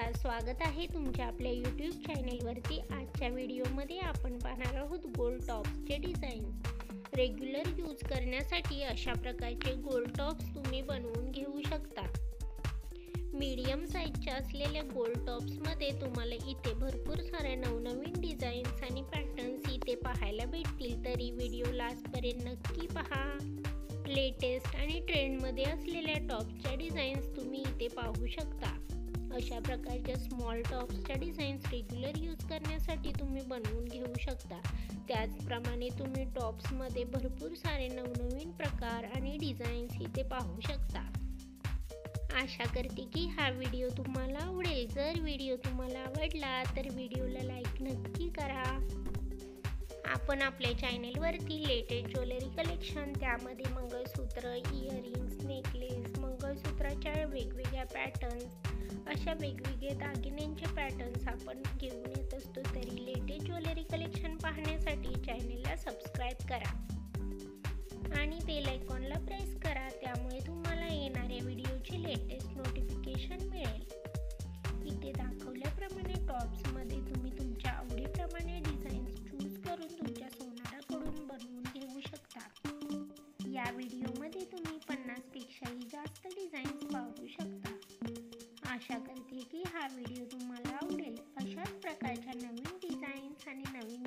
नमस्कार, स्वागत आहे तुमच्या आपल्या यूट्यूब चॅनेलवरती। आजच्या व्हिडिओमध्ये आपण पाहणार आहोत गोल टॉप्सचे डिझाईन। रेग्युलर यूज करण्यासाठी अशा प्रकारचे गोल टॉप्स तुम्ही बनवून घेऊ शकता। मीडियम साईजच्या असलेल्या गोल टॉप्समध्ये तुम्हाला इथे भरपूर साऱ्या नवनवीन डिझाईन्स आणि पॅटर्न्स इथे पाहायला भेटतील, तरी व्हिडिओ लास्टपर्यंत नक्की पहा। लेटेस्ट आणि ट्रेंडमध्ये असलेल्या टॉप्सच्या डिझाईन्स तुम्ही इथे पाहू शकता। अशा प्रकारच्या स्मॉल टॉप्सच्या डिझाईन्स रेग्युलर यूज करण्यासाठी तुम्ही बनवून घेऊ शकता। त्याचप्रमाणे तुम्ही टॉप्समध्ये भरपूर सारे नवनवीन प्रकार आणि डिझाईन्स इथे पाहू शकता। आशा करते की हा व्हिडिओ तुम्हाला आवडेल। जर व्हिडिओ तुम्हाला आवडला तर व्हिडिओला लाईक नक्की करा। आपण आपल्या चॅनेलवरती लेटेस्ट ज्वेलरी कलेक्शन, त्यामध्ये मंगळसूत्र, इयरिंग्स, नेकलेस, मंगळसूत्राच्या वेगवेगळ्या पॅटर्न्स, अशा वेगवेगळे दागिन्यांचे पॅटर्न्स आपण घेऊन येत असतो। तरी लेटेस्ट ज्वेलरी कलेक्शन पाहण्यासाठी चॅनेलला सबस्क्राईब करा आणि बेल आयकॉनला प्रेस करा, त्यामुळे तुम्हाला येणाऱ्या व्हिडिओचे लेटेस्ट नोटिफिकेशन मिळेल। इथे दाखवल्याप्रमाणे टॉप्समध्ये तुम्ही तुमच्या आवडीप्रमाणे डिझाईन्स चूज करून तुमच्या सोनाराकडून बनवून घेऊ शकता। या व्हिडिओमध्ये तुम्ही 50 पेक्षाही जास्त डिझाईन्स पाहू शकता। आशा करते की हा व्हिडिओ तुम्हाला आवडेल। अशाच प्रकारच्या नवीन डिझाईन्स आणि नवीन